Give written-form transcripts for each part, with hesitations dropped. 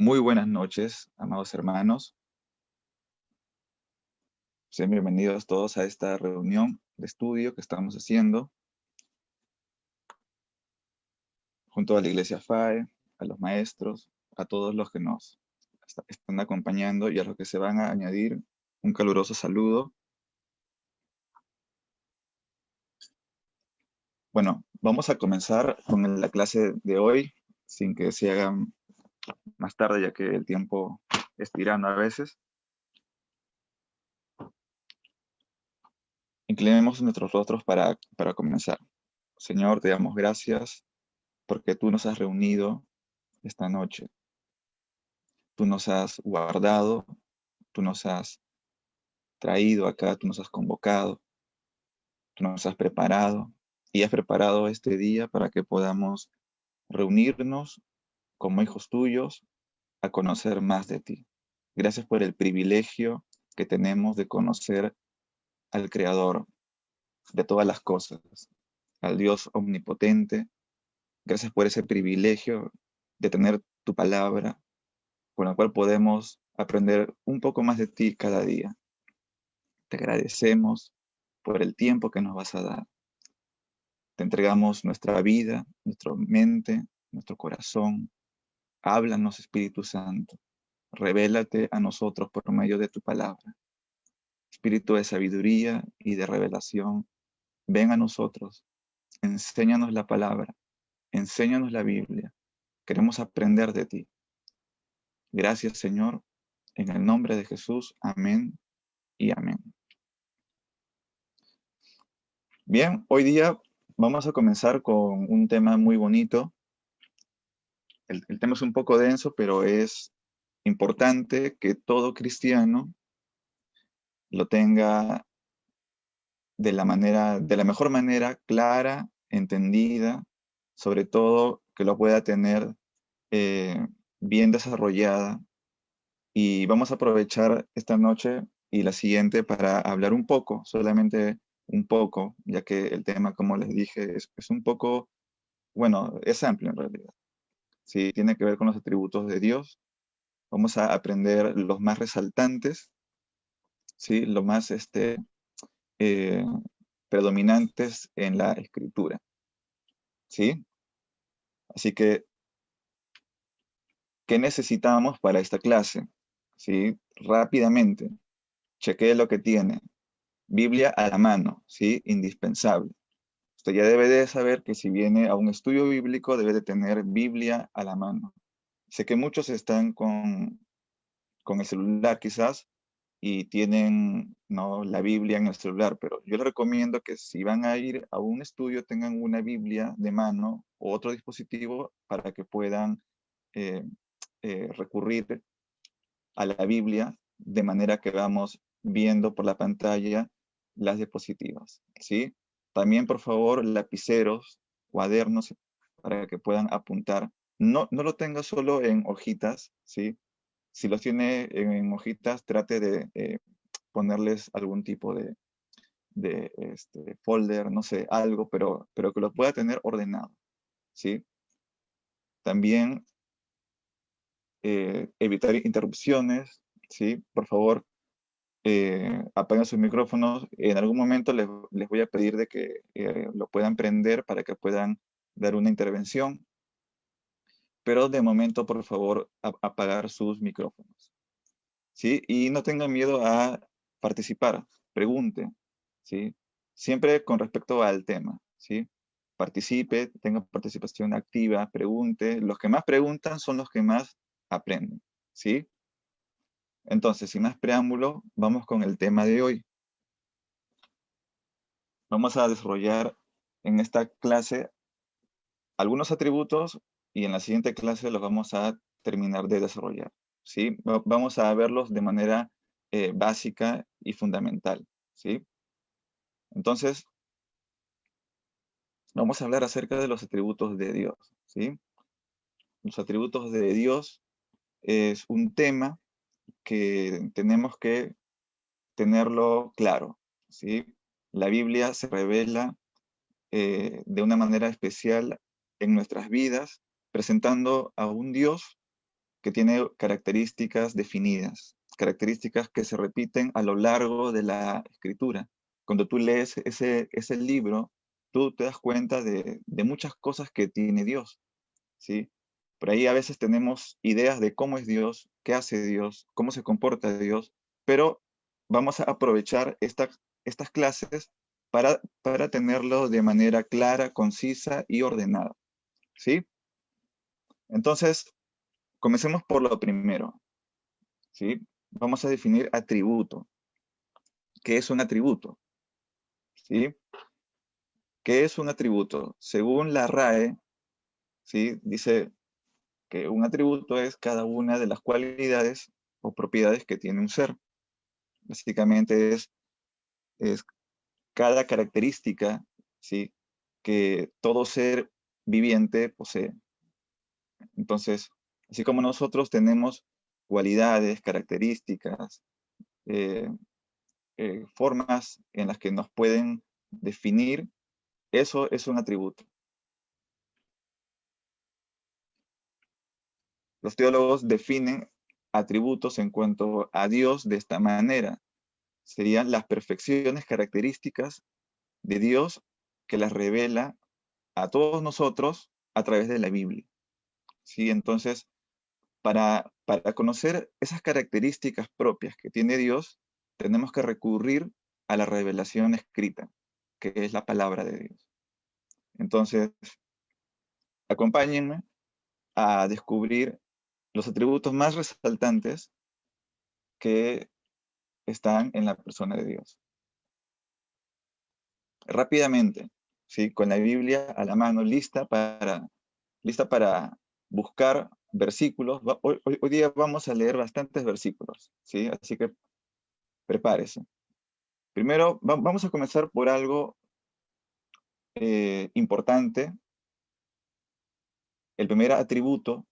Muy buenas noches, amados hermanos. Sean bienvenidos todos a esta reunión de estudio que estamos haciendo junto a la Iglesia FAE, a los maestros, a todos los que nos están acompañando y a los que se van a añadir un caluroso saludo. Bueno, vamos a comenzar con la clase de hoy, sin que se haga más tarde, ya que el tiempo es tirano a veces. Inclinemos nuestros rostros para comenzar. Señor, te damos gracias porque tú nos has reunido esta noche. Tú nos has guardado, tú nos has traído acá, tú nos has convocado, tú nos has preparado y has preparado este día para que podamos reunirnos como hijos tuyos a conocer más de ti. Gracias por el privilegio que tenemos de conocer al Creador de todas las cosas, al Dios omnipotente. Gracias por ese privilegio de tener tu palabra, con la cual podemos aprender un poco más de ti cada día. Te agradecemos por el tiempo que nos vas a dar. Te entregamos nuestra vida, nuestra mente, nuestro corazón. Háblanos, Espíritu Santo. Revélate a nosotros por medio de tu palabra. Espíritu de sabiduría y de revelación, ven a nosotros. Enséñanos la palabra. Enséñanos la Biblia. Queremos aprender de ti. Gracias, Señor. En el nombre de Jesús. Amén y amén. Bien, hoy día vamos a comenzar con un tema muy bonito. El tema es un poco denso, pero es importante que todo cristiano lo tenga de la mejor manera, clara, entendida, sobre todo que lo pueda tener eh, bien desarrollada. Y vamos a aprovechar esta noche y la siguiente para hablar un poco, solamente un poco, ya que el tema, como les dije, es un poco, bueno, es amplio en realidad. Sí, tiene que ver con los atributos de Dios. Vamos a aprender los más resaltantes, ¿sí? Los más eh, predominantes en la escritura, ¿sí? Así que, ¿qué necesitamos para esta clase? ¿Sí? Rápidamente, chequee lo que tiene. Biblia a la mano, ¿sí? Indispensable. Usted ya debe de saber que si viene a un estudio bíblico, debe de tener Biblia a la mano. Sé que muchos están con el celular quizás, y tienen, ¿no?, la Biblia en el celular, pero yo les recomiendo que si van a ir a un estudio tengan una Biblia de mano o otro dispositivo para que puedan eh, recurrir a la Biblia de manera que vamos viendo por la pantalla las diapositivas, ¿sí? También, por favor, lapiceros, cuadernos para que puedan apuntar. No lo tenga solo en hojitas, ¿sí? Si los tiene en hojitas, trate de ponerles algún tipo de folder, no sé, algo, pero que lo pueda tener ordenado, ¿sí? También evitar interrupciones, ¿sí? Por favor, apaguen sus micrófonos. En algún momento les voy a pedir de que lo puedan prender para que puedan dar una intervención, pero de momento, por favor, apagar sus micrófonos, ¿sí? Y no tengan miedo a participar, pregunte, ¿sí? Siempre con respecto al tema, ¿sí? Participe, tenga participación activa, pregunte. Los que más preguntan son los que más aprenden, ¿sí? Entonces, sin más preámbulo, vamos con el tema de hoy. Vamos a desarrollar en esta clase algunos atributos y en la siguiente clase los vamos a terminar de desarrollar, ¿sí? Vamos a verlos de manera básica y fundamental, ¿sí? Entonces, vamos a hablar acerca de los atributos de Dios, ¿sí? Los atributos de Dios es un tema que tenemos que tenerlo claro, ¿sí? La Biblia se revela de una manera especial en nuestras vidas, presentando a un Dios que tiene características definidas, características que se repiten a lo largo de la escritura. Cuando tú lees ese libro, tú te das cuenta de muchas cosas que tiene Dios, ¿sí? Por ahí a veces tenemos ideas de cómo es Dios, qué hace Dios, cómo se comporta Dios, pero vamos a aprovechar estas clases para tenerlo de manera clara, concisa y ordenada, ¿sí? Entonces, comencemos por lo primero, ¿sí? Vamos a definir atributo. ¿Qué es un atributo? ¿Sí? ¿Qué es un atributo? Según la RAE, ¿sí? Dice que un atributo es cada una de las cualidades o propiedades que tiene un ser. Básicamente es cada característica, ¿sí? Que todo ser viviente posee. Entonces, así como nosotros tenemos cualidades, características, eh, formas en las que nos pueden definir, eso es un atributo. Los teólogos definen atributos en cuanto a Dios de esta manera. Serían las perfecciones características de Dios que las revela a todos nosotros a través de la Biblia. ¿Sí? Entonces, para conocer esas características propias que tiene Dios, tenemos que recurrir a la revelación escrita, que es la palabra de Dios. Entonces, acompáñenme a descubrir los atributos más resaltantes que están en la persona de Dios. Rápidamente, ¿sí? Con la Biblia a la mano, lista para buscar versículos. Hoy día vamos a leer bastantes versículos, ¿sí? Así que prepárese. Primero, vamos a comenzar por algo importante. El primer atributo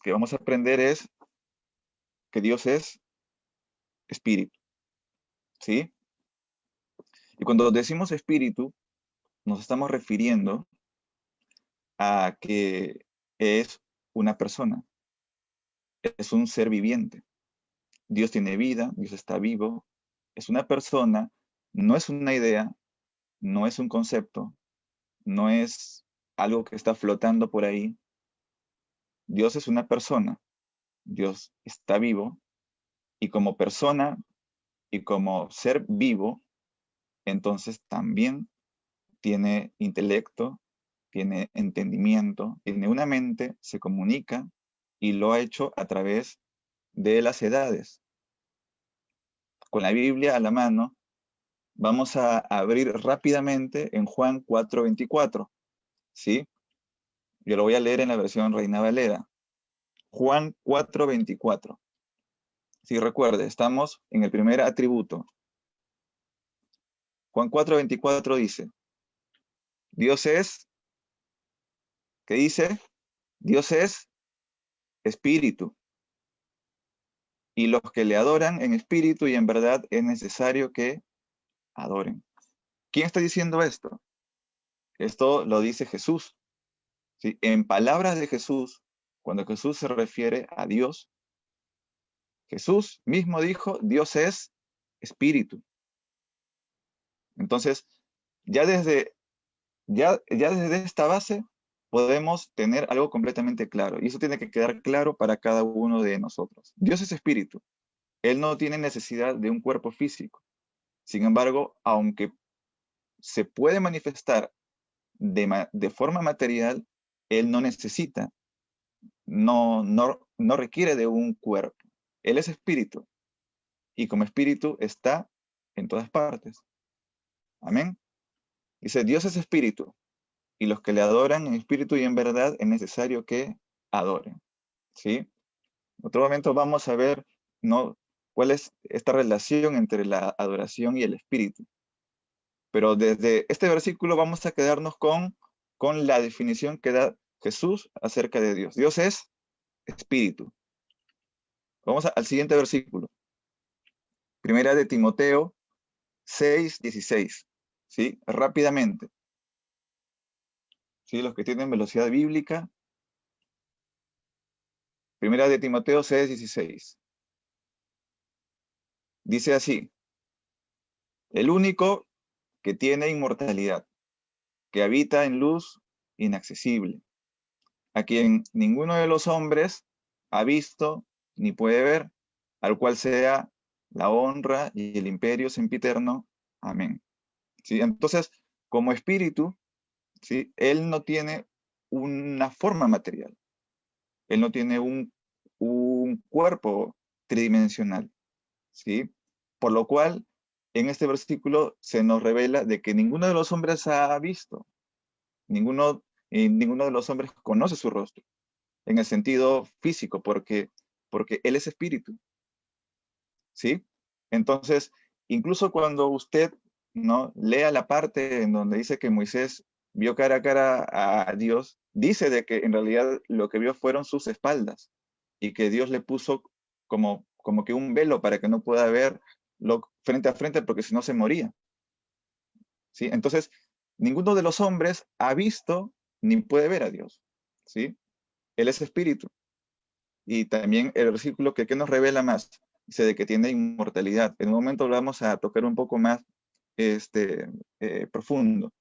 que vamos a aprender es que Dios es espíritu, ¿sí? Y cuando decimos espíritu, nos estamos refiriendo a que es una persona, es un ser viviente. Dios tiene vida, Dios está vivo, es una persona, no es una idea, no es un concepto, no es algo que está flotando por ahí. Dios es una persona, Dios está vivo y como persona y como ser vivo, entonces también tiene intelecto, tiene entendimiento, tiene una mente, se comunica y lo ha hecho a través de las edades. Con la Biblia a la mano, vamos a abrir rápidamente en Juan 4:24, ¿sí? Yo lo voy a leer en la versión Reina Valera. Juan 4:24. Si recuerde, estamos en el primer atributo. Juan 4:24 dice, Dios es, ¿qué dice? Dios es espíritu, y los que le adoran en espíritu y en verdad es necesario que adoren. ¿Quién está diciendo esto? Esto lo dice Jesús, ¿sí? En palabras de Jesús, cuando Jesús se refiere a Dios, Jesús mismo dijo, Dios es espíritu. Entonces, ya desde, ya desde esta base podemos tener algo completamente claro, y eso tiene que quedar claro para cada uno de nosotros. Dios es espíritu, Él no tiene necesidad de un cuerpo físico. Sin embargo, aunque se puede manifestar de forma material, Él no necesita, no requiere de un cuerpo. Él es espíritu y como espíritu está en todas partes. Amén. Dice, Dios es espíritu y los que le adoran en espíritu y en verdad es necesario que adoren. ¿Sí? En otro momento vamos a ver, ¿no?, cuál es esta relación entre la adoración y el espíritu. Pero desde este versículo vamos a quedarnos con la definición que da Jesús acerca de Dios. Dios es espíritu. Vamos al siguiente versículo. Primera de Timoteo 6:16. ¿Sí? Rápidamente. ¿Sí? Los que tienen velocidad bíblica, Primera de Timoteo 6:16. Dice así: el único que tiene inmortalidad, que habita en luz inaccesible, a quien ninguno de los hombres ha visto ni puede ver, al cual sea la honra y el imperio sempiterno. Amén. ¿Sí? Entonces, como espíritu, ¿sí? Él no tiene una forma material, él no tiene un cuerpo tridimensional, ¿sí? Por lo cual, en este versículo se nos revela de que ninguno de los hombres ha visto, ninguno de los hombres conoce su rostro, en el sentido físico, porque Él es espíritu, ¿sí? Entonces, incluso cuando usted, ¿no?, lea la parte en donde dice que Moisés vio cara a cara a Dios, dice de que en realidad lo que vio fueron sus espaldas y que Dios le puso como que un velo para que no pueda verlo frente a frente porque si no se moría, ¿sí? Entonces, ninguno de los hombres ha visto ni puede ver a Dios, ¿sí? Él es espíritu. Y también el versículo que nos revela más, dice de que tiene inmortalidad. En un momento lo vamos a tocar un poco más profundo,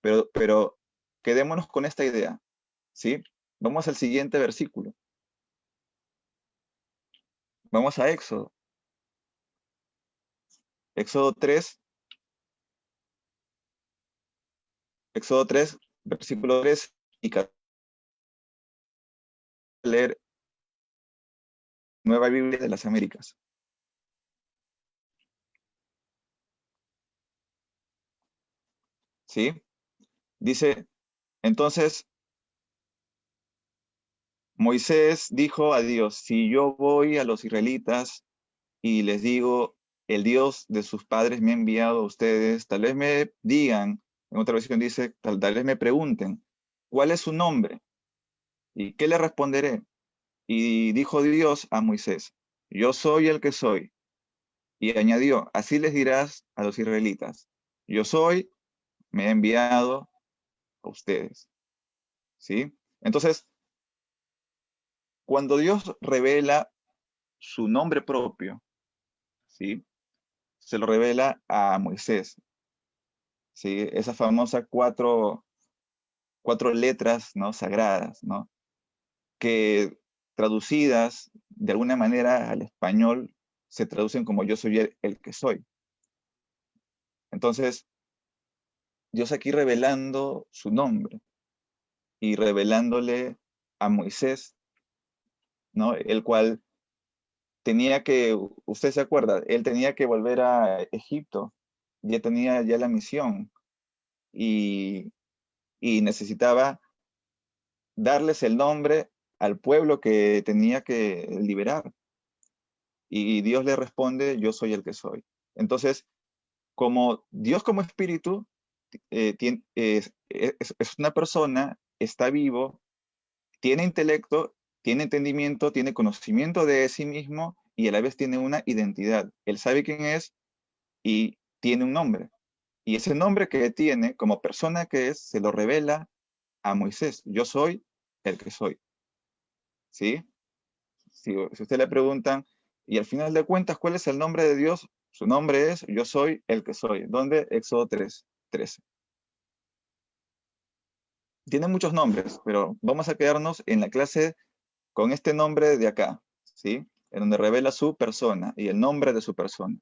pero quedémonos con esta idea, ¿sí? Vamos al siguiente versículo. Vamos a Éxodo. Éxodo 3, Éxodo 3, versículo 3 y 14. Leer Nueva Biblia de las Américas. ¿Sí? Dice, entonces Moisés dijo a Dios: si yo voy a los israelitas y les digo, el Dios de sus padres me ha enviado a ustedes, tal vez me digan, en otra versión dice, tal vez me pregunten, ¿cuál es su nombre? ¿Y qué le responderé? Y dijo Dios a Moisés: yo soy el que soy. Y añadió, así les dirás a los israelitas, yo soy, me he enviado a ustedes. ¿Sí? Entonces, cuando Dios revela su nombre propio, ¿sí?, se lo revela a Moisés, ¿sí? Esas famosas cuatro letras, ¿no?, sagradas, ¿no?, que traducidas de alguna manera al español se traducen como yo soy el que soy. Entonces, Dios aquí revelando su nombre y revelándole a Moisés, ¿no?, el cual tenía que, usted se acuerda, él tenía que volver a Egipto, ya tenía ya la misión y, y necesitaba darles el nombre al pueblo que tenía que liberar. Y Dios le responde, yo soy el que soy. Entonces, como Dios como espíritu es una persona, está vivo, tiene intelecto, tiene entendimiento, tiene conocimiento de sí mismo y a la vez tiene una identidad. Él sabe quién es y tiene un nombre. Y ese nombre que tiene como persona que es, se lo revela a Moisés. Yo soy el que soy. ¿Sí? Si usted le preguntan, y al final de cuentas, ¿cuál es el nombre de Dios? Su nombre es Yo soy el que soy. ¿Dónde? Éxodo 3:13. Tiene muchos nombres, pero vamos a quedarnos en la clase con este nombre de acá, ¿sí? En donde revela su persona y el nombre de su persona.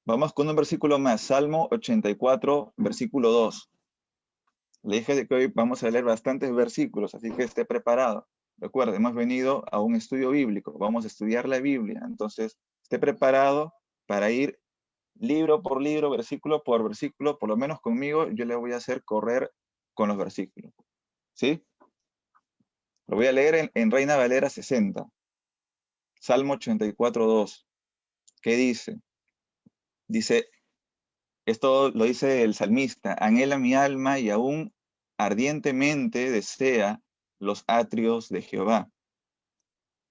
Vamos con un versículo más, Salmo 84, versículo 2. Le dije que hoy vamos a leer bastantes versículos, así que esté preparado. Recuerde, hemos venido a un estudio bíblico, vamos a estudiar la Biblia, entonces esté preparado para ir libro por libro, versículo por versículo, por lo menos conmigo, yo le voy a hacer correr con los versículos. ¿Sí? Lo voy a leer en Reina Valera 60, Salmo 84, 2. ¿Qué dice? Dice, esto lo dice el salmista: anhela mi alma y aún ardientemente desea los atrios de Jehová.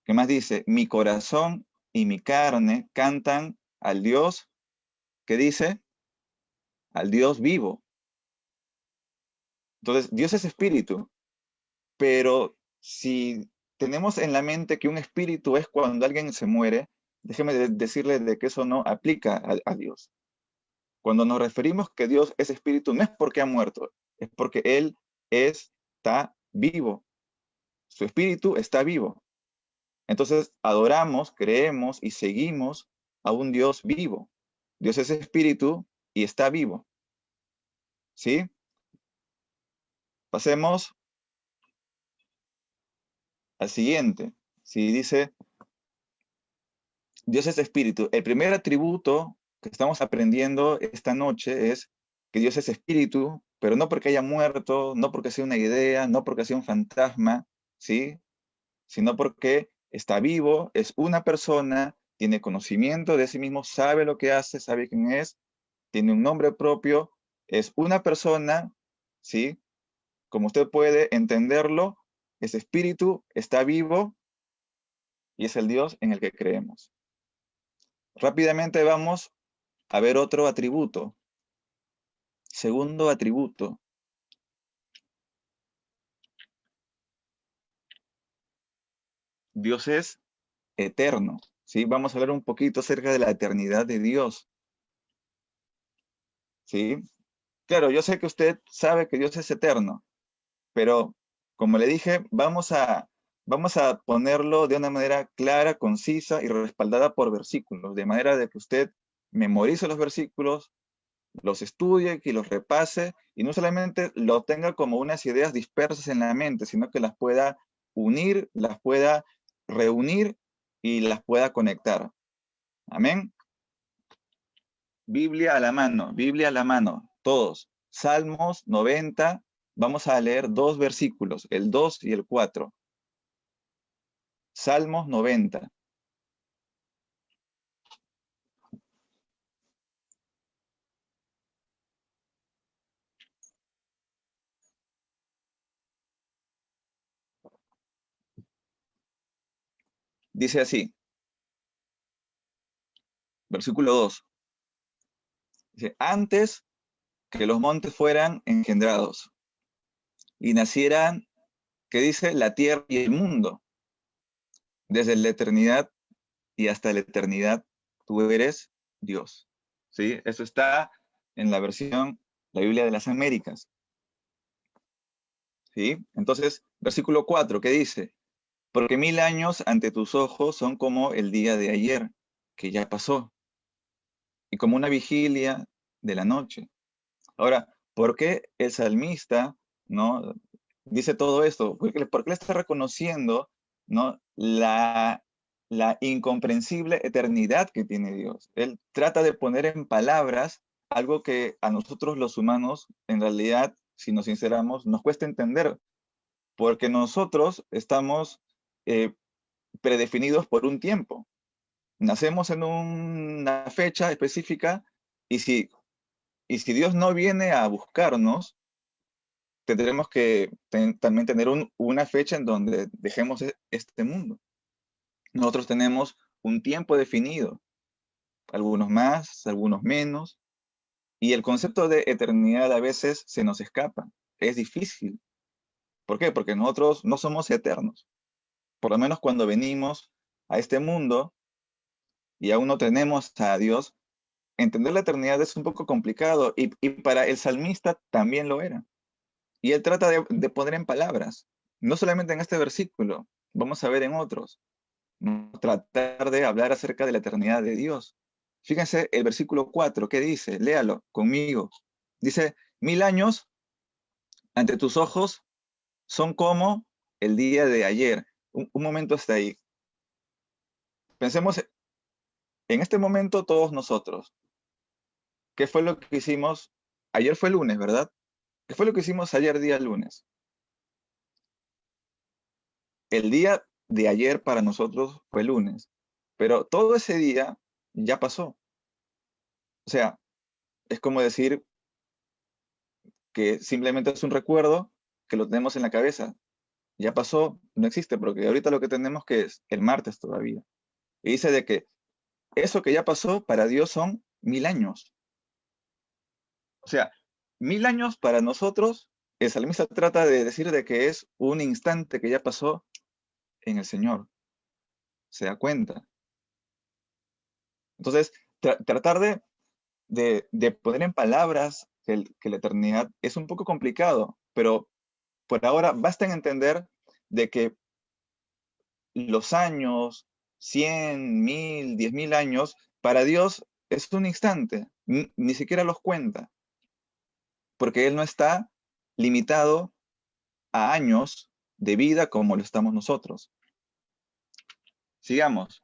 ¿Qué más dice? Mi corazón y mi carne cantan al Dios, ¿qué dice? Al Dios vivo. Entonces, Dios es espíritu, Pero si tenemos en la mente que un espíritu es cuando alguien se muere, déjeme decirle de que eso no aplica a Dios. Cuando nos referimos que Dios es espíritu, no es porque ha muerto, es porque Él está vivo. Su espíritu está vivo. Entonces adoramos, creemos y seguimos a un Dios vivo. Dios es espíritu y está vivo. ¿Sí? Pasemos al siguiente. Si dice, Dios es espíritu. El primer atributo que estamos aprendiendo esta noche es que Dios es espíritu, pero no porque haya muerto, no porque sea una idea, no porque sea un fantasma, ¿sí? Sino porque está vivo, es una persona, tiene conocimiento de sí mismo, sabe lo que hace, sabe quién es, tiene un nombre propio, es una persona, ¿sí? Como usted puede entenderlo, es espíritu, está vivo y es el Dios en el que creemos. Rápidamente vamos a ver otro atributo. Segundo atributo. Dios es eterno, ¿sí? Vamos a hablar un poquito acerca de la eternidad de Dios, ¿sí? Claro, yo sé que usted sabe que Dios es eterno, pero como le dije, vamos a ponerlo de una manera clara, concisa y respaldada por versículos, de manera de que usted memorice los versículos, los estudie, que los repase y no solamente lo tenga como unas ideas dispersas en la mente, sino que las pueda unir, las pueda reunir y las pueda conectar. Amén. Biblia a la mano, todos. Salmos 90, vamos a leer dos versículos, el 2 y el 4. Salmos 90. Dice así, versículo 2. Dice, antes que los montes fueran engendrados y nacieran, ¿qué dice? La tierra y el mundo. Desde la eternidad y hasta la eternidad, tú eres Dios. ¿Sí? Eso está en la versión, la Biblia de las Américas. ¿Sí? Entonces, versículo 4, ¿qué dice? Porque 1000 años ante tus ojos son como el día de ayer, que ya pasó, y como una vigilia de la noche. Ahora, ¿por qué el salmista, no, dice todo esto? Porque le está reconociendo, ¿no? La incomprensible eternidad que tiene Dios. Él trata de poner en palabras algo que a nosotros los humanos, en realidad, si nos sinceramos, nos cuesta entender, porque nosotros estamos eh, predefinidos por un tiempo. Nacemos en una fecha específica y si Dios no viene a buscarnos, tendremos que también tener una fecha en donde dejemos este mundo. Nosotros tenemos un tiempo definido, algunos más, algunos menos, y el concepto de eternidad a veces se nos escapa. Es difícil. ¿Por qué? Porque nosotros no somos eternos. Por lo menos cuando venimos a este mundo y aún no tenemos a Dios, entender la eternidad es un poco complicado y para el salmista también lo era. Y él trata de poner en palabras, no solamente en este versículo, vamos a ver en otros, ¿no? Tratar de hablar acerca de la eternidad de Dios. Fíjense el versículo 4, ¿qué dice? Léalo conmigo. Dice, 1000 años ante tus ojos son como el día de ayer. Un momento hasta ahí. Pensemos en este momento todos nosotros. ¿Qué fue lo que hicimos? Ayer fue lunes, ¿verdad? ¿Qué fue lo que hicimos ayer día lunes? El día de ayer para nosotros fue lunes, pero todo ese día ya pasó. O sea, es como decir que simplemente es un recuerdo que lo tenemos en la cabeza. Ya pasó, no existe, porque ahorita lo que tenemos que es el martes todavía. Y dice de que eso que ya pasó para Dios son 1000 años. O sea, 1000 años para nosotros el salmista trata de decir de que es un instante que ya pasó en el Señor. ¿Se da cuenta? Entonces, tratar de poner en palabras que la eternidad es un poco complicado, pero por ahora basta en entender de que los años, 100, 1000, 10.000 años, para Dios es un instante, ni siquiera los cuenta, porque Él no está limitado a años de vida como lo estamos nosotros. Sigamos.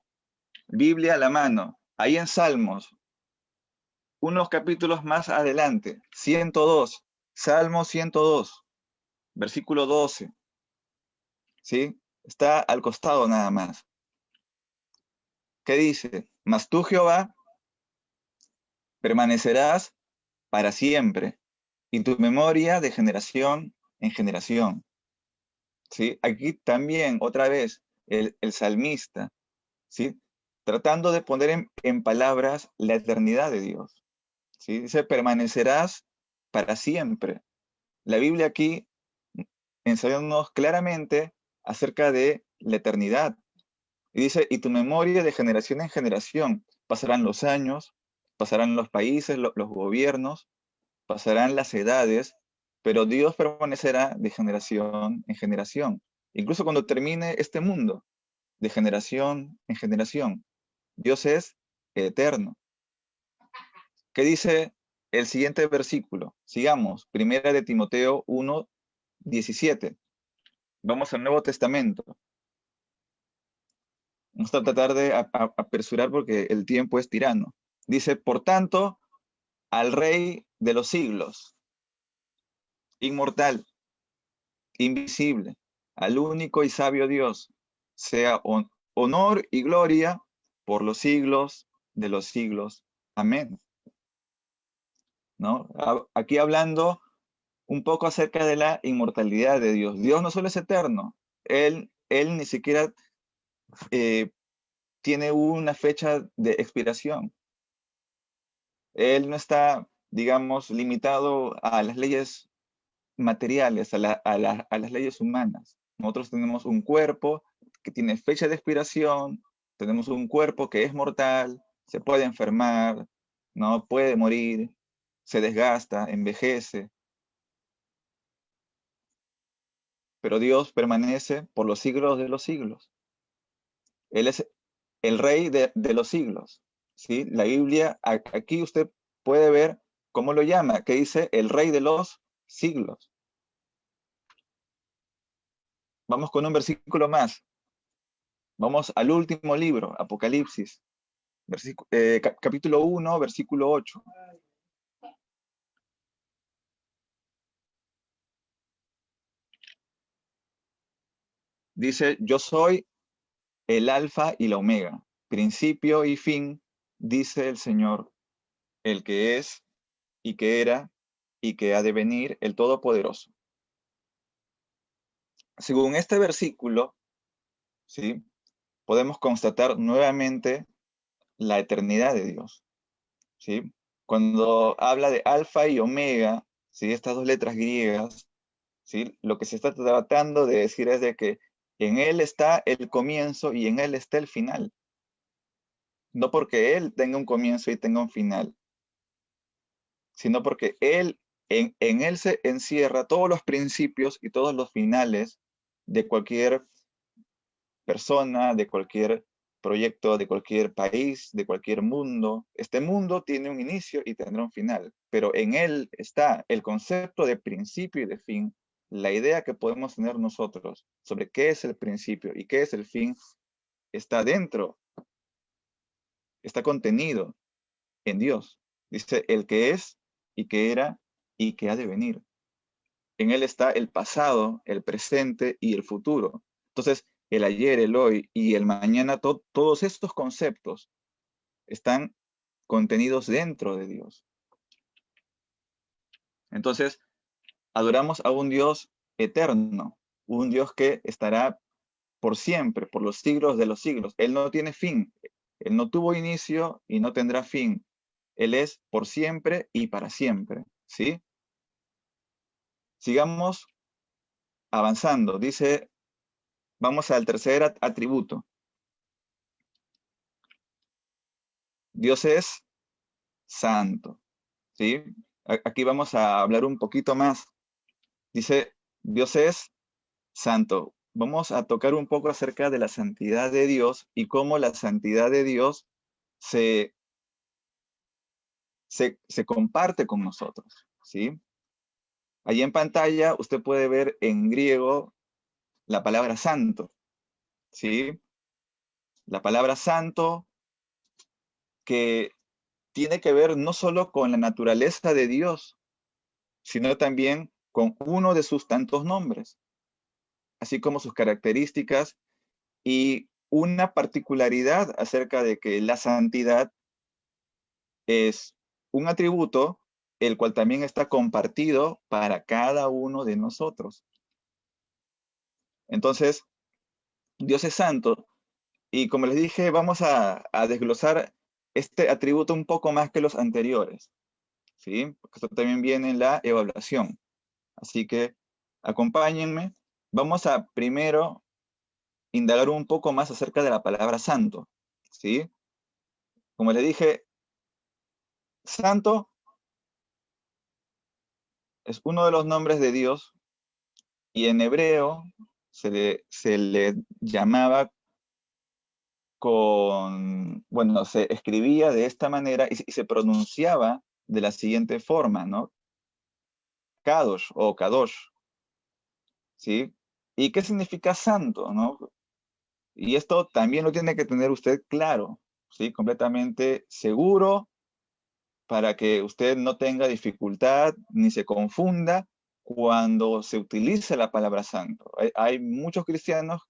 Biblia a la mano. Ahí en Salmos, unos capítulos más adelante, 102, Salmo 102, versículo 12, ¿sí? Está al costado nada más. ¿Qué dice? Mas tú, Jehová, permanecerás para siempre, y tu memoria de generación en generación. ¿Sí? Aquí también, otra vez, el salmista, ¿sí? Tratando de poner en palabras la eternidad de Dios. ¿Sí? Dice, permanecerás para siempre. La Biblia aquí enseñándonos claramente acerca de la eternidad. Y dice, y tu memoria de generación en generación. Pasarán los años, pasarán los países, los gobiernos, pasarán las edades, pero Dios permanecerá de generación en generación. Incluso cuando termine este mundo, de generación en generación. Dios es eterno. ¿Qué dice el siguiente versículo? Sigamos, Primera de Timoteo 1:17. Vamos al Nuevo Testamento. Vamos a tratar de apresurar porque el tiempo es tirano. Dice, por tanto, al Rey de los siglos, inmortal, invisible, al único y sabio Dios, sea honor y gloria por los siglos de los siglos. Amén. ¿No? Aquí hablando un poco acerca de la inmortalidad de Dios. Dios no solo es eterno, Él ni siquiera eh, tiene una fecha de expiración. Él no está, digamos, limitado a las leyes materiales, a las leyes humanas. Nosotros tenemos un cuerpo que tiene fecha de expiración, tenemos un cuerpo que es mortal, se puede enfermar, no puede morir, se desgasta, envejece, pero Dios permanece por los siglos de los siglos. Él es el rey de los siglos. ¿Sí? La Biblia, aquí usted puede ver cómo lo llama, que dice el rey de los siglos. Vamos con un versículo más. Vamos al último libro, Apocalipsis, capítulo 1, versículo 8. Dice, yo soy el alfa y la omega, principio y fin, dice el Señor, el que es y que era y que ha de venir, el Todopoderoso. Según este versículo, ¿sí? Podemos constatar nuevamente la eternidad de Dios, ¿sí? Cuando habla de alfa y omega, ¿sí? Estas dos letras griegas, ¿sí? Lo que se está tratando de decir es de que en Él está el comienzo y en Él está el final. No porque Él tenga un comienzo y tenga un final, sino porque en Él se encierra todos los principios y todos los finales de cualquier persona, de cualquier proyecto, de cualquier país, de cualquier mundo. Este mundo tiene un inicio y tendrá un final, pero en él está el concepto de principio y de fin, la idea que podemos tener nosotros sobre qué es el principio y qué es el fin, está dentro, está contenido en Dios. Dice el que es y que era y que ha de venir. En él está el pasado, el presente y el futuro. Entonces, el ayer, el hoy y el mañana, todos estos conceptos están contenidos dentro de Dios. Entonces, adoramos a un Dios eterno, un Dios que estará por siempre, por los siglos de los siglos. Él no tiene fin, Él no tuvo inicio y no tendrá fin. Él es por siempre y para siempre, ¿sí? Sigamos avanzando. Dice, vamos al tercer atributo. Dios es santo, ¿sí? Aquí vamos a hablar un poquito más. Dice, Dios es santo. Vamos a tocar un poco acerca de la santidad de Dios y cómo la santidad de Dios se, se comparte con nosotros, ¿sí? Ahí en pantalla usted puede ver en griego la palabra santo, ¿sí? La palabra santo que tiene que ver no solo con la naturaleza de Dios, sino también con uno de sus tantos nombres, así como sus características y una particularidad acerca de que la santidad es un atributo el cual también está compartido para cada uno de nosotros. Entonces, Dios es santo y como les dije, vamos a desglosar este atributo un poco más que los anteriores, ¿sí? Porque esto también viene en la evaluación. Así que acompáñenme. Vamos a primero indagar un poco más acerca de la palabra santo, ¿sí? Como les dije, santo es uno de los nombres de Dios y en hebreo se le llamaba bueno, se escribía de esta manera y se pronunciaba de la siguiente forma, ¿no? Kadosh o Kadosh, ¿sí? ¿Y qué significa santo, no? Y esto también lo tiene que tener usted claro, ¿sí? Completamente seguro para que usted no tenga dificultad ni se confunda cuando se utiliza la palabra santo. Hay muchos cristianos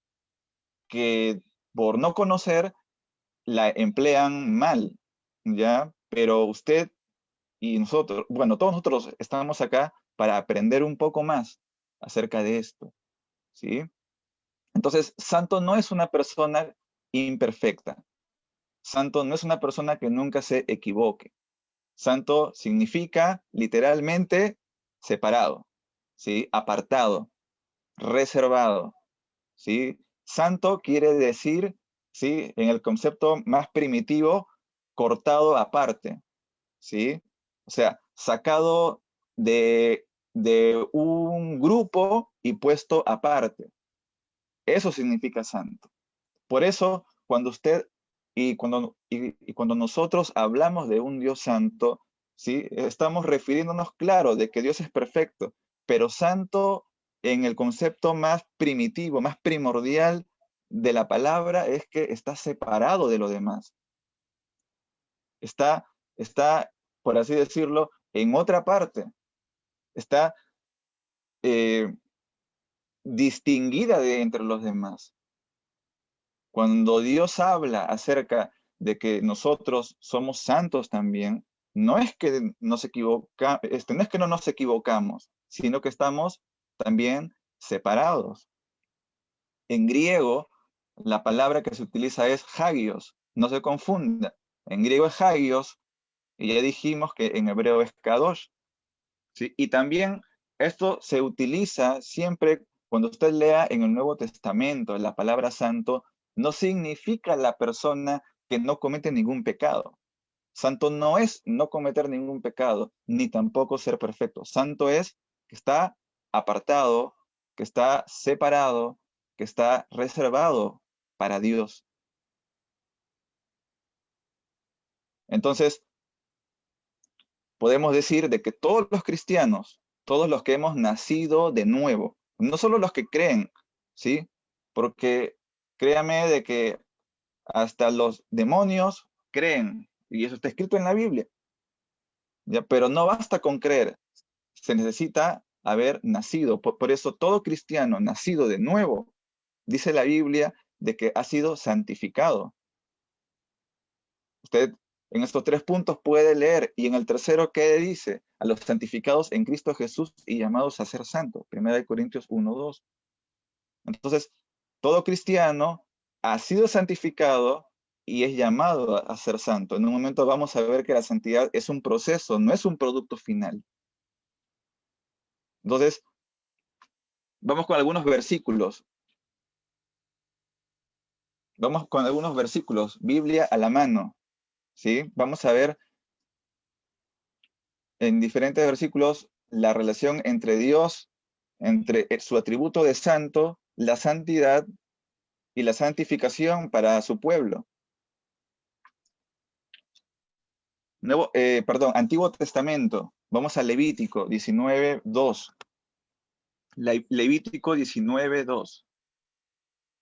que por no conocer la emplean mal, ¿ya? Pero usted y nosotros, bueno, todos nosotros estamos acá para aprender un poco más acerca de esto, ¿sí? Entonces, santo no es una persona imperfecta. Santo no es una persona que nunca se equivoque. Santo significa literalmente separado, ¿sí? Apartado, reservado, ¿sí? Santo quiere decir, ¿sí? En el concepto más primitivo, cortado aparte, ¿sí? O sea, sacado de un grupo y puesto aparte. Eso significa santo. Por eso, cuando usted y cuando nosotros hablamos de un Dios santo, ¿sí? Estamos refiriéndonos, claro, de que Dios es perfecto, pero santo en el concepto más primitivo, más primordial de la palabra es que está separado de lo demás. Está, está, por así decirlo, en otra parte. Está eh, distinguida de entre los demás. Cuando Dios habla acerca de que nosotros somos santos también, no es que no es que no nos equivocamos, sino que estamos también separados. En griego, la palabra que se utiliza es hagios, no se confunda. En griego es hagios, y ya dijimos que en hebreo es kadosh, ¿sí? Y también esto se utiliza siempre cuando usted lea en el Nuevo Testamento la palabra santo, no significa la persona que no comete ningún pecado. Santo no es no cometer ningún pecado, ni tampoco ser perfecto. Santo es que está apartado, que está separado, que está reservado para Dios. Entonces, podemos decir de que todos los cristianos, todos los que hemos nacido de nuevo, no solo los que creen, ¿sí? Porque créame de que hasta los demonios creen, y eso está escrito en la Biblia, ¿ya? Pero no basta con creer, se necesita haber nacido. Por eso todo cristiano nacido de nuevo, dice la Biblia, de que ha sido santificado. Usted en estos tres puntos puede leer, y en el tercero, ¿qué dice? A los santificados en Cristo Jesús y llamados a ser santos. 1 Corintios 1:2. Entonces, todo cristiano ha sido santificado y es llamado a ser santo. En un momento vamos a ver que la santidad es un proceso, no es un producto final. Entonces, Vamos con algunos versículos. Vamos con algunos versículos. Biblia a la mano, ¿sí? Vamos a ver en diferentes versículos la relación entre Dios, entre su atributo de santo, la santidad y la santificación para su pueblo. Antiguo Testamento. Vamos a Levítico 19:2. Levítico 19:2.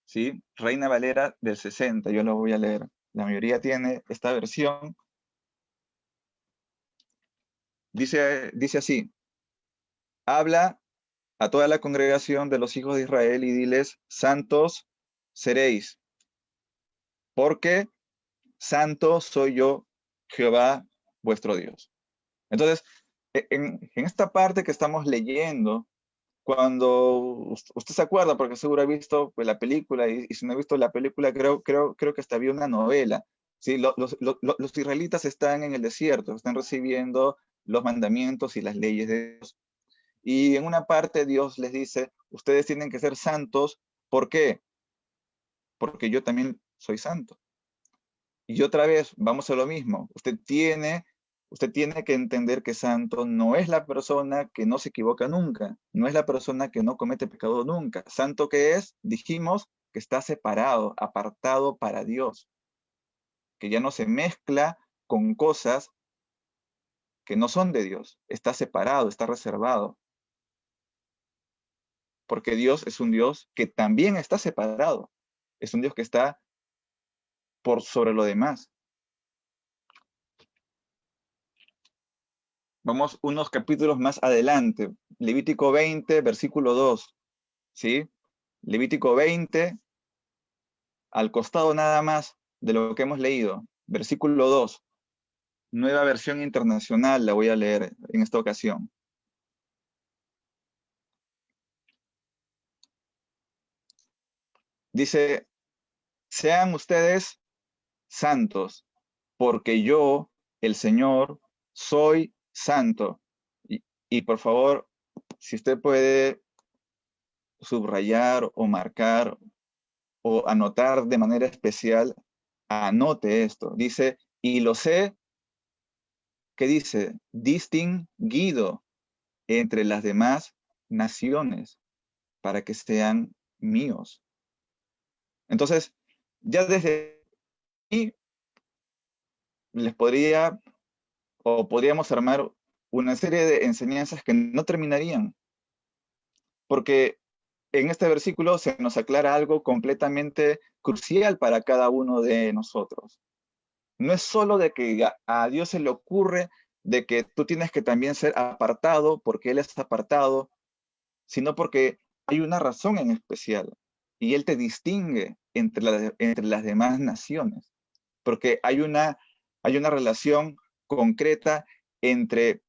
¿Sí? Reina Valera del 60, yo lo voy a leer. La mayoría tiene esta versión. Dice así: habla a toda la congregación de los hijos de Israel y diles: santos seréis, porque santo soy yo, Jehová, vuestro Dios. Entonces, en esta parte que estamos leyendo, cuando usted se acuerda, porque seguro ha visto pues, la película, y si no ha visto la película, creo que hasta había una novela. ¿Sí? Los israelitas están en el desierto, están recibiendo los mandamientos y las leyes de Dios. Y en una parte Dios les dice: ustedes tienen que ser santos. ¿Por qué? Porque yo también soy santo. Y otra vez, vamos a lo mismo. Usted tiene que entender que santo no es la persona que no se equivoca nunca, no es la persona que no comete pecado nunca. Santo que es, dijimos, que está separado, apartado para Dios, que ya no se mezcla con cosas que no son de Dios. Está separado, está reservado, porque Dios es un Dios que también está separado. Es un Dios que está por sobre lo demás. Vamos unos capítulos más adelante. Levítico 20, versículo 2. ¿Sí? Levítico 20, al costado nada más de lo que hemos leído. Versículo 2. Nueva versión internacional la voy a leer en esta ocasión. Dice: sean ustedes santos, porque yo, el Señor, soy santo. Y por favor, si usted puede subrayar o marcar o anotar de manera especial, anote esto. Dice: y lo sé, ¿qué dice? Distinguido entre las demás naciones para que sean míos. Entonces, ya desde aquí les podría o podríamos armar una serie de enseñanzas que no terminarían, porque en este versículo se nos aclara algo completamente crucial para cada uno de nosotros. No es solo de que a Dios se le ocurre de que tú tienes que también ser apartado porque Él es apartado, sino porque hay una razón en especial y Él te distingue entre las demás naciones, porque hay una relación concreta entre,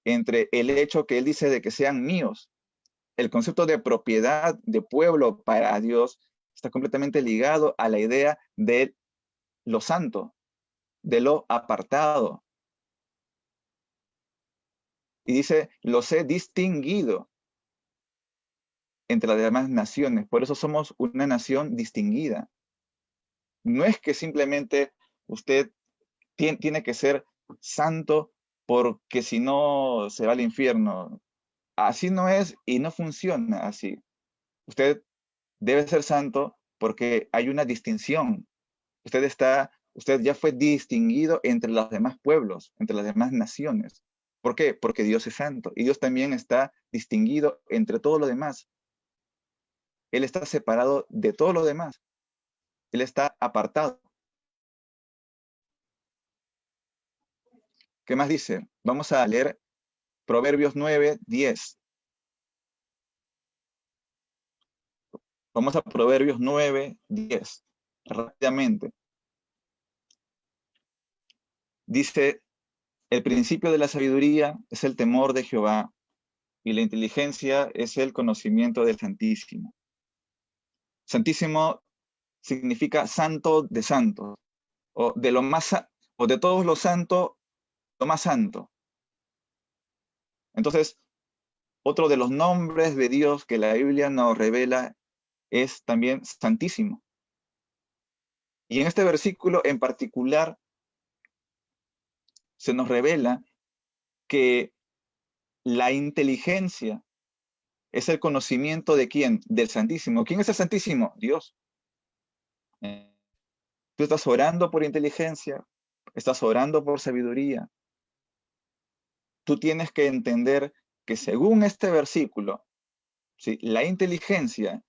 entre el hecho que Él dice de que sean míos. El concepto de propiedad de pueblo para Dios está completamente ligado a la idea de lo santo, de lo apartado. Y dice: los he distinguido entre las demás naciones. Por eso somos una nación distinguida. No es que simplemente usted tiene que ser santo porque si no se va al infierno. Así no es y no funciona así. Usted debe ser santo porque hay una distinción. Usted ya fue distinguido entre los demás pueblos, entre las demás naciones. ¿Por qué? Porque Dios es santo y Dios también está distinguido entre todo lo demás. Él está separado de todo lo demás. Él está apartado. ¿Qué más dice? Vamos a leer Proverbios 9:10. Vamos a Proverbios 9:10. Rápidamente. Dice: el principio de la sabiduría es el temor de Jehová, y la inteligencia es el conocimiento del Santísimo. Santísimo significa santo de santos, o de lo más, o de todos los santos, lo más santo. Entonces, Otro de los nombres de Dios que la Biblia nos revela es también Santísimo. Y en este versículo en particular se nos revela que la inteligencia es el conocimiento de quién, del Santísimo. ¿Quién es el Santísimo? Dios. Tú estás orando por inteligencia, estás orando por sabiduría. Tú tienes que entender que según este versículo, ¿sí?, la inteligencia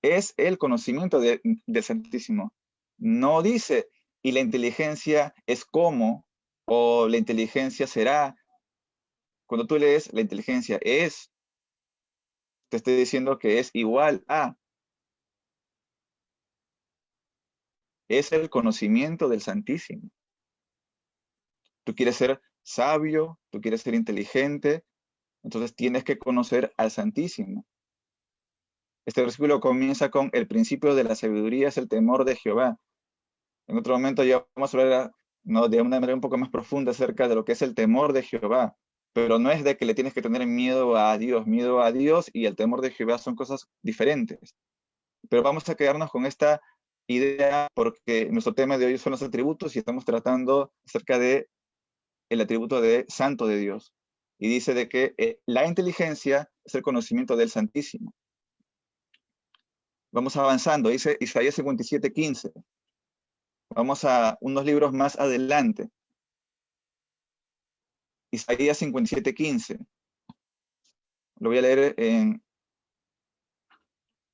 es el conocimiento del Santísimo. No dice, y la inteligencia es como, o la inteligencia será. Cuando tú lees, la inteligencia es, te estoy diciendo que es igual a, es el conocimiento del Santísimo. Tú quieres ser sabio, tú quieres ser inteligente, entonces tienes que conocer al Santísimo. Este versículo comienza con el principio de la sabiduría es el temor de Jehová. En otro momento ya vamos a hablar, ¿no?, de una manera un poco más profunda acerca de lo que es el temor de Jehová. Pero no es de que le tienes que tener miedo a Dios y el temor de Jehová son cosas diferentes. Pero vamos a quedarnos con esta idea porque nuestro tema de hoy son los atributos y estamos tratando acerca de el atributo de santo de Dios. Y dice de que la inteligencia es el conocimiento del Santísimo. Vamos avanzando, dice Isaías 57:15. Vamos a unos libros más adelante. Isaías 57:15. Lo voy a leer en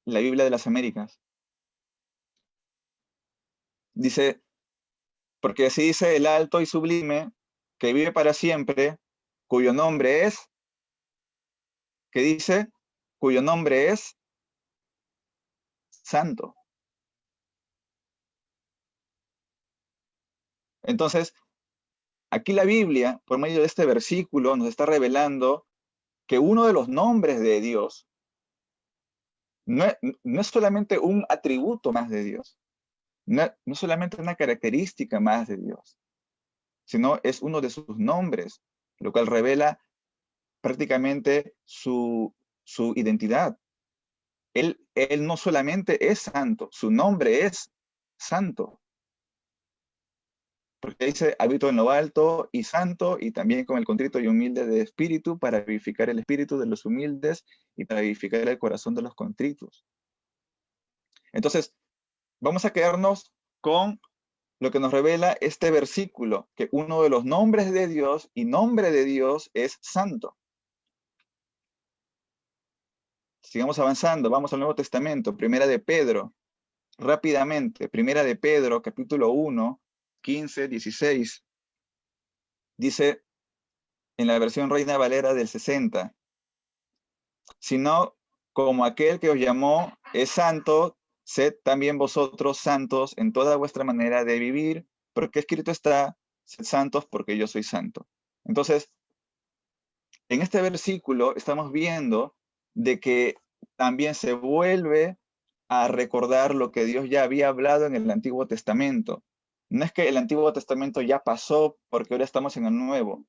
la Biblia de las Américas. Dice, porque así dice el alto y sublime, que vive para siempre, cuyo nombre es, que dice, cuyo nombre es santo. Entonces, aquí la Biblia, por medio de este versículo, nos está revelando que uno de los nombres de Dios no es solamente un atributo más de Dios, no es solamente una característica más de Dios, sino es uno de sus nombres, lo cual revela prácticamente su identidad. Él no solamente es santo, su nombre es santo. Porque dice, habito en lo alto y santo, y también con el contrito y humilde de espíritu, para vivificar el espíritu de los humildes y para vivificar el corazón de los contritos. Entonces, vamos a quedarnos con lo que nos revela este versículo, que uno de los nombres de Dios y nombre de Dios es santo. Sigamos avanzando, vamos al Nuevo Testamento, Primera de Pedro, rápidamente, Primera de Pedro, capítulo 1, 15, 16. Dice en la versión Reina Valera del 60, sino como aquel que os llamó es santo, sed también vosotros santos en toda vuestra manera de vivir, porque escrito está, sed santos porque yo soy santo. Entonces, en este versículo estamos viendo de que también se vuelve a recordar lo que Dios ya había hablado en el Antiguo Testamento. No es que el Antiguo Testamento ya pasó porque ahora estamos en el Nuevo,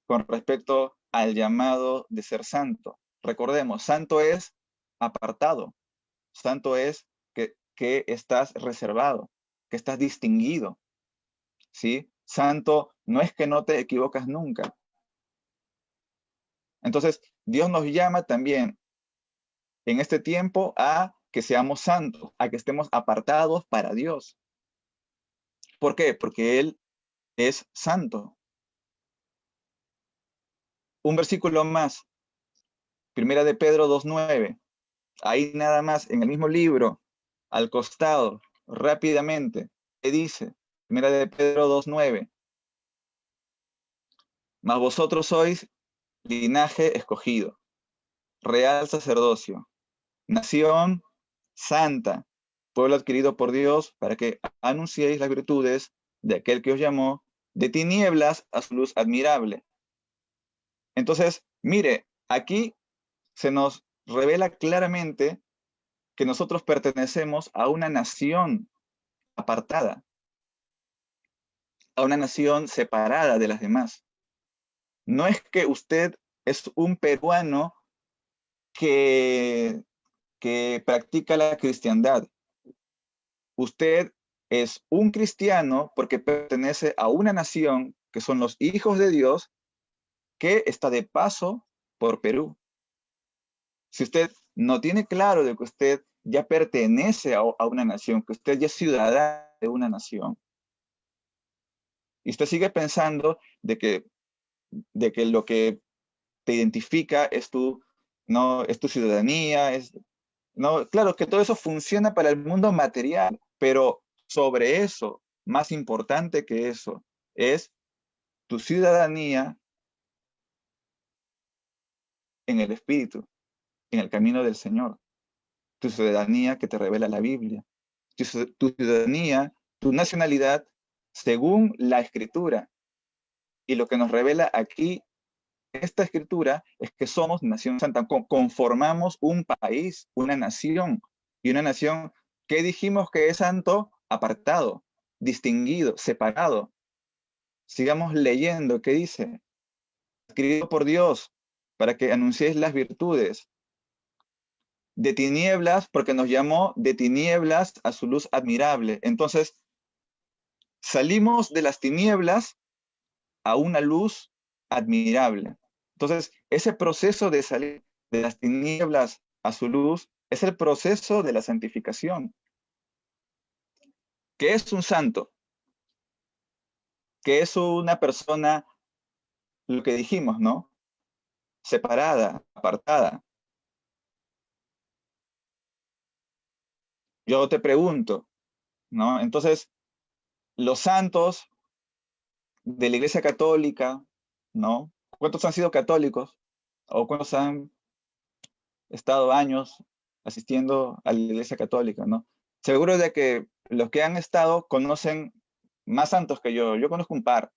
con respecto al llamado de ser santo. Recordemos, santo es apartado, santo es que estás reservado, que estás distinguido, ¿sí? Santo no es que no te equivocas nunca. Entonces, Dios nos llama también en este tiempo a que seamos santos, a que estemos apartados para Dios. ¿Por qué? Porque Él es santo. Un versículo más, Primera de Pedro 2:9. Ahí nada más, en el mismo libro, al costado, rápidamente, ¿qué dice? Primera de Pedro 2:9. Mas vosotros sois linaje escogido, real sacerdocio, nación santa, pueblo adquirido por Dios, para que anunciéis las virtudes de aquel que os llamó de tinieblas a su luz admirable. Entonces, mire, aquí se nos revela claramente que nosotros pertenecemos a una nación apartada, a una nación separada de las demás. No es que usted es un peruano que, que practica la cristiandad. Usted es un cristiano porque pertenece a una nación que son los hijos de Dios, que está de paso por Perú. Si usted no tiene claro de que usted ya pertenece a una nación, que usted ya es ciudadano de una nación, y usted sigue pensando de que lo que te identifica es tu, no, es tu ciudadanía, es, no, claro que todo eso funciona para el mundo material, pero sobre eso, más importante que eso, es tu ciudadanía en el Espíritu, en el camino del Señor, tu ciudadanía que te revela la Biblia, tu ciudadanía, tu nacionalidad, según la Escritura. Y lo que nos revela aquí esta Escritura es que somos nación santa, conformamos un país, una nación, y una nación que dijimos que es santo, apartado, distinguido, separado. Sigamos leyendo, ¿qué dice? Escrito por Dios para que anunciéis las virtudes. De tinieblas, porque nos llamó de tinieblas a su luz admirable. Entonces, salimos de las tinieblas a una luz admirable. Entonces, ese proceso de salir de las tinieblas a su luz es el proceso de la santificación. ¿Qué es un santo? ¿Qué es una persona, lo que dijimos, ¿no? Separada, apartada. Yo te pregunto, ¿no? Entonces, los santos de la Iglesia Católica, ¿no? ¿Cuántos han sido católicos? ¿O cuántos han estado años asistiendo a la Iglesia Católica, ¿no? Seguro de que los que han estado conocen más santos que yo. Yo conozco un par,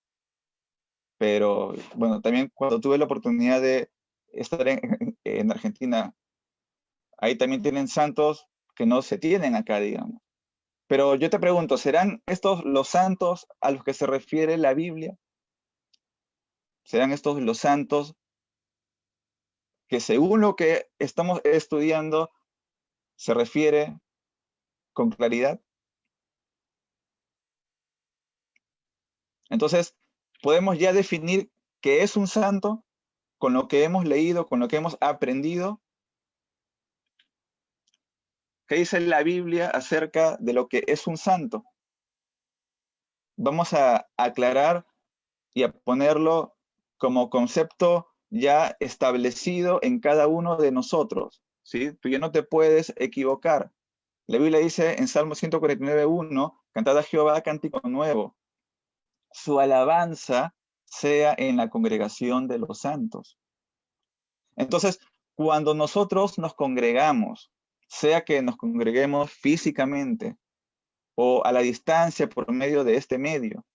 pero bueno, también cuando tuve la oportunidad de estar en Argentina, ahí también tienen santos que no se tienen acá, digamos. Pero yo te pregunto, ¿serán estos los santos a los que se refiere la Biblia? ¿Serán estos los santos que según lo que estamos estudiando se refiere con claridad? Entonces, podemos ya definir qué es un santo con lo que hemos leído, con lo que hemos aprendido. ¿Qué dice la Biblia acerca de lo que es un santo? Vamos a aclarar y a ponerlo como concepto ya establecido en cada uno de nosotros, ¿sí? Tú ya no te puedes equivocar. La Biblia dice en Salmo 149:1, cantad a Jehová cántico nuevo, su alabanza sea en la congregación de los santos. Entonces, cuando nosotros nos congregamos, sea que nos congreguemos físicamente o a la distancia por medio de este medio,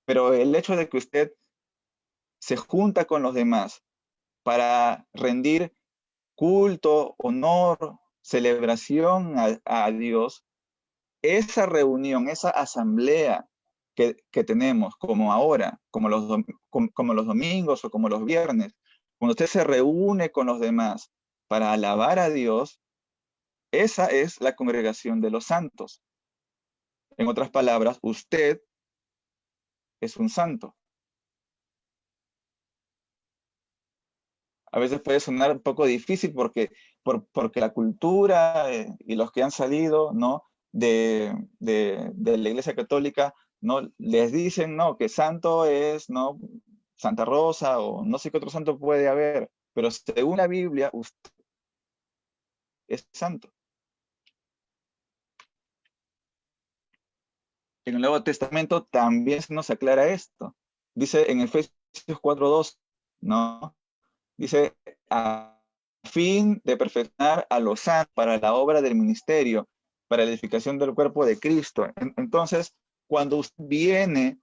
pero el hecho de que usted se junta con los demás para rendir culto, honor, celebración a Dios, esa reunión, esa asamblea que tenemos, como ahora, como los domingos o como los viernes, cuando usted se reúne con los demás para alabar a Dios, esa es la congregación de los santos. En otras palabras, usted es un santo. A veces puede sonar un poco difícil porque la cultura y los que han salido, ¿no? de la Iglesia Católica, ¿no? Les dicen, ¿no? Que santo es, ¿no? Santa Rosa o no sé qué otro santo puede haber, pero según la Biblia, usted es santo. En el Nuevo Testamento también se nos aclara esto. Dice en Efesios 4:2, ¿no? Dice, a fin de perfeccionar a los santos para la obra del ministerio, para la edificación del cuerpo de Cristo. Entonces, cuando usted viene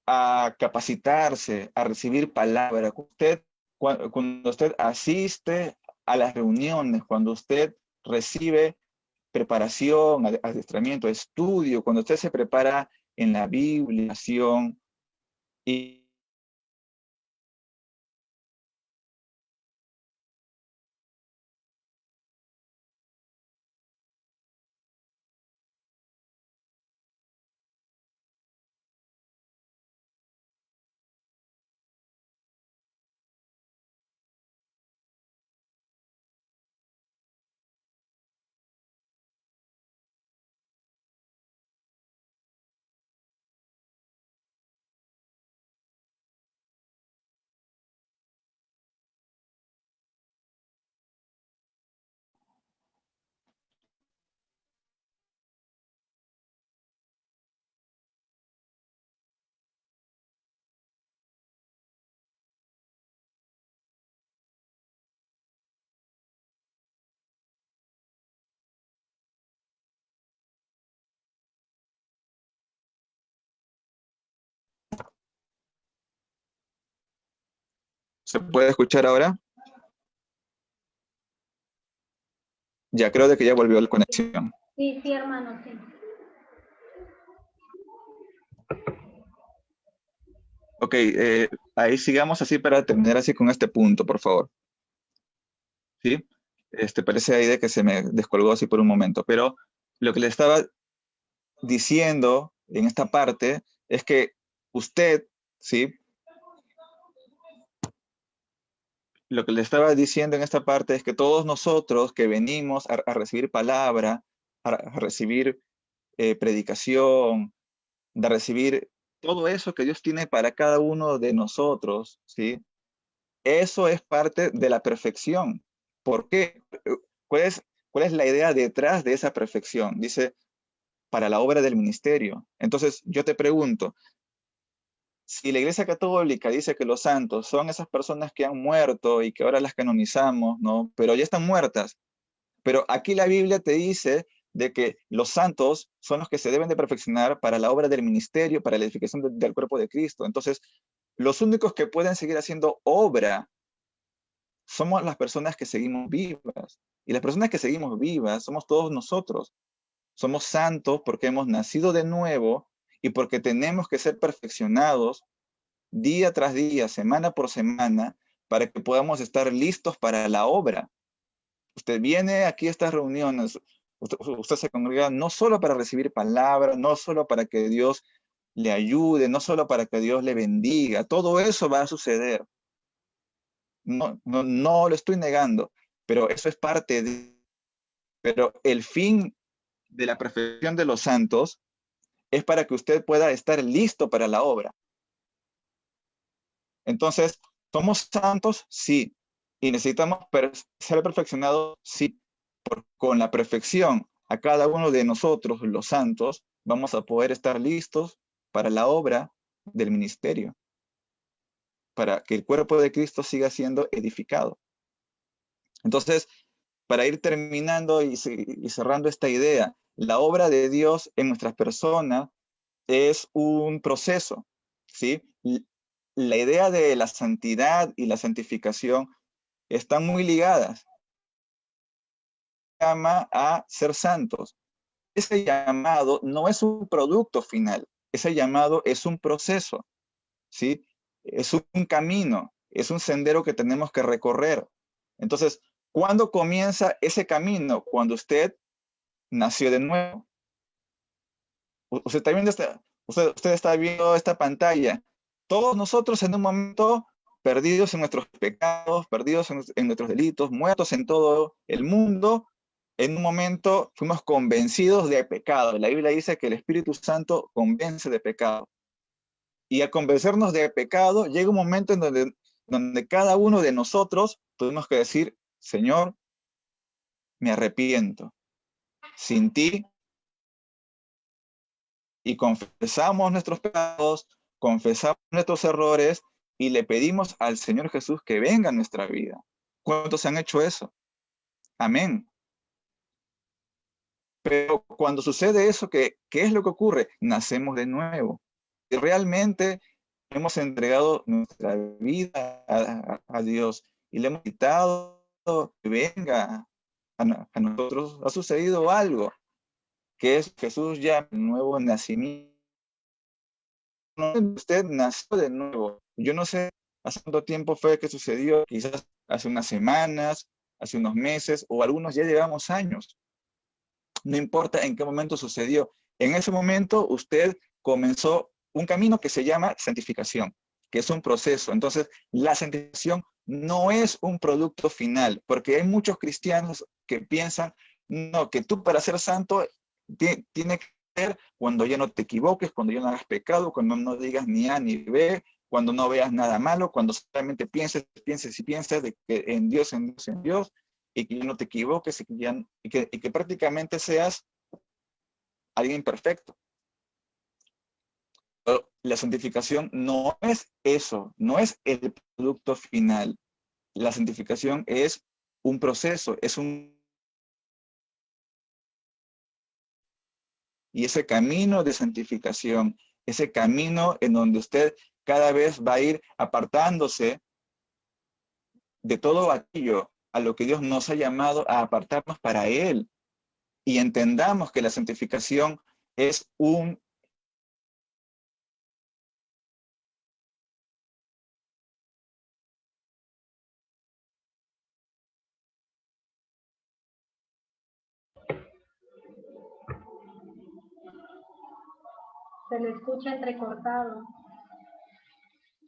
a capacitarse, a recibir palabra, cuando usted asiste a las reuniones, cuando usted recibe preparación, adiestramiento, estudio, cuando usted se prepara en la Biblia, y ¿Se puede escuchar ahora? Ya creo de que ya volvió la conexión. Sí, sí, hermano, sí. Ok, ahí sigamos así para terminar así con este punto, por favor. ¿Sí? Parece ahí de que se me descolgó así por un momento, pero lo que le estaba diciendo en esta parte es que usted, ¿sí? Lo que le estaba diciendo en esta parte es que todos nosotros que venimos a recibir palabra, a recibir predicación, de recibir todo eso que Dios tiene para cada uno de nosotros, ¿sí? Eso es parte de la perfección. ¿Por qué? ¿Cuál es, cuál es la idea detrás de esa perfección? Dice, para la obra del ministerio. Entonces, yo te pregunto, si la Iglesia Católica dice que los santos son esas personas que han muerto y que ahora las canonizamos, ¿no? Pero ya están muertas. Pero aquí la Biblia te dice de que los santos son los que se deben de perfeccionar para la obra del ministerio, para la edificación del cuerpo de Cristo. Entonces, los únicos que pueden seguir haciendo obra somos las personas que seguimos vivas. Y las personas que seguimos vivas somos todos nosotros. Somos santos porque hemos nacido de nuevo y porque tenemos que ser perfeccionados día tras día, semana por semana, para que podamos estar listos para la obra. Usted viene aquí a estas reuniones, usted se congrega no solo para recibir palabra, no solo para que Dios le ayude, no solo para que Dios le bendiga, todo eso va a suceder. No, no, no lo estoy negando, pero eso es parte de... Pero el fin de la perfección de los santos es para que usted pueda estar listo para la obra. Entonces, ¿somos santos? Sí. ¿Y necesitamos ser perfeccionados? Sí. Con la perfección a cada uno de nosotros, los santos, vamos a poder estar listos para la obra del ministerio, para que el cuerpo de Cristo siga siendo edificado. Entonces, para ir terminando y cerrando esta idea, la obra de Dios en nuestras personas es un proceso, ¿sí? La idea de la santidad y la santificación están muy ligadas. Llama a ser santos. Ese llamado no es un producto final, ese llamado es un proceso, ¿sí? Es un camino, es un sendero que tenemos que recorrer. Entonces, ¿cuándo comienza ese camino? Cuando usted nació de nuevo. Usted está viendo esta pantalla. Todos nosotros en un momento perdidos en nuestros pecados, perdidos en nuestros delitos, muertos en todo el mundo, en un momento fuimos convencidos de pecado. La Biblia dice que el Espíritu Santo convence de pecado. Y al convencernos de pecado, llega un momento en donde cada uno de nosotros tuvimos que decir, Señor, me arrepiento. Sin ti, y confesamos nuestros pecados, confesamos nuestros errores y le pedimos al Señor Jesús que venga a nuestra vida. ¿Cuántos han hecho eso? Amén. Pero cuando sucede eso, ¿qué es lo que ocurre? Nacemos de nuevo. Y realmente hemos entregado nuestra vida a Dios y le hemos quitado que venga a nosotros. Ha sucedido algo, que es Jesús ya el nuevo nacimiento. Usted nació de nuevo. Yo no sé hace cuánto tiempo fue que sucedió, quizás hace unas semanas, hace unos meses, o algunos ya llevamos años. No importa en qué momento sucedió. En ese momento usted comenzó un camino que se llama santificación, que es un proceso. Entonces, la santificación no es un producto final, porque hay muchos cristianos que piensan, no, que tú para ser santo tiene que ser cuando ya no te equivoques, cuando ya no hagas pecado, cuando no digas ni A ni B, cuando no veas nada malo, cuando solamente pienses y pienses de que en Dios, en Dios, en Dios, y que ya no te equivoques y que prácticamente seas alguien perfecto. Pero la santificación no es eso, no es el producto final. La santificación es un proceso, y ese camino de santificación, ese camino en donde usted cada vez va a ir apartándose de todo aquello a lo que Dios nos ha llamado a apartarnos para Él. Y entendamos que la santificación es un... Se le escucha entrecortado.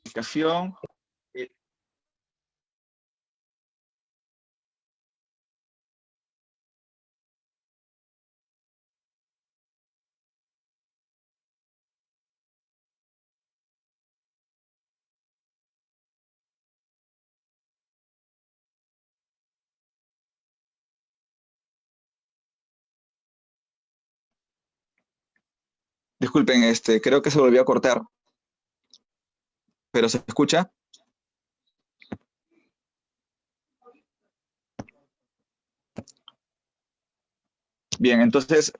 Santificación. Disculpen, creo que se volvió a cortar, pero ¿se escucha? Bien, entonces,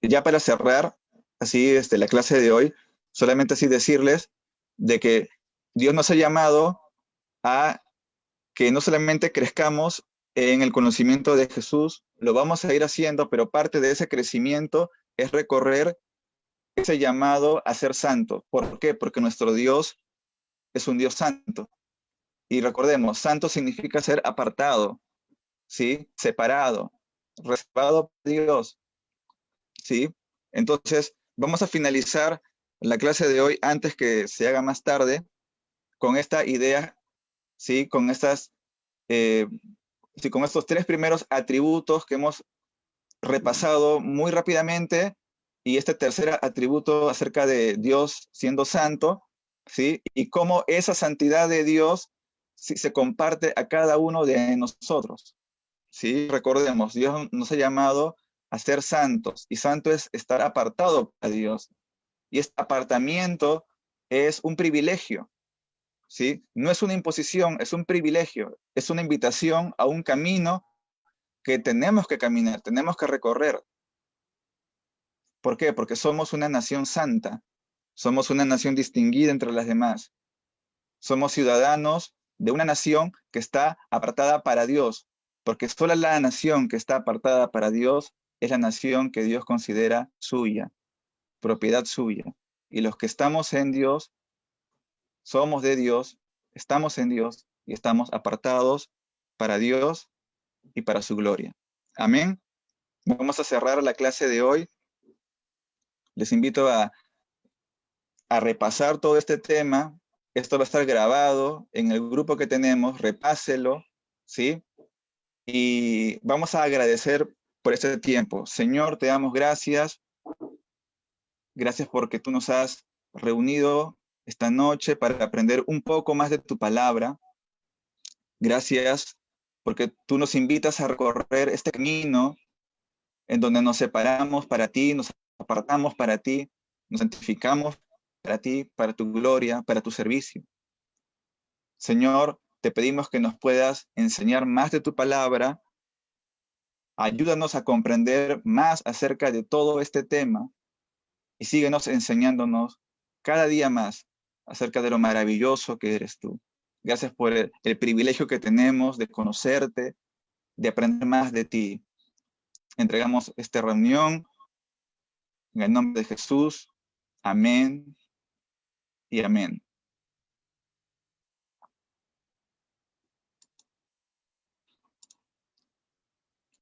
ya para cerrar, así, la clase de hoy, solamente así decirles de que Dios nos ha llamado a que no solamente crezcamos en el conocimiento de Jesús, lo vamos a ir haciendo, pero parte de ese crecimiento es recorrer ese llamado a ser santo. ¿Por qué? Porque nuestro Dios es un Dios santo. Y recordemos, santo significa ser apartado, ¿sí? Separado, reservado por Dios, ¿sí? Entonces, vamos a finalizar la clase de hoy antes que se haga más tarde con esta idea, ¿sí? Eh, sí, con estos tres primeros atributos que hemos repasado muy rápidamente y este tercer atributo acerca de Dios siendo santo, ¿sí? Y cómo esa santidad de Dios sí, se comparte a cada uno de nosotros, ¿sí? Recordemos, Dios nos ha llamado a ser santos y santo es estar apartado a Dios. Y este apartamiento es un privilegio, ¿sí? No es una imposición, es un privilegio, es una invitación a un camino que tenemos que caminar, tenemos que recorrer. ¿Por qué? Porque somos una nación santa, somos una nación distinguida entre las demás, somos ciudadanos de una nación que está apartada para Dios, porque sola la nación que está apartada para Dios es la nación que Dios considera suya, propiedad suya. Y los que estamos en Dios, somos de Dios, estamos en Dios y estamos apartados para Dios y para su gloria. Amén. Vamos a cerrar la clase de hoy. Les invito a repasar todo este tema. Esto va a estar grabado en el grupo que tenemos, repáselo, ¿sí? Y vamos a agradecer por este tiempo. Señor, te damos gracias. Gracias porque tú nos has reunido esta noche para aprender un poco más de tu palabra. Gracias porque tú nos invitas a recorrer este camino en donde nos separamos para ti, nos apartamos para ti, nos santificamos para ti, para tu gloria, para tu servicio. Señor, te pedimos que nos puedas enseñar más de tu palabra, ayúdanos a comprender más acerca de todo este tema y síguenos enseñándonos cada día más acerca de lo maravilloso que eres tú. Gracias por el privilegio que tenemos de conocerte, de aprender más de ti. Entregamos esta reunión en el nombre de Jesús. Amén y amén.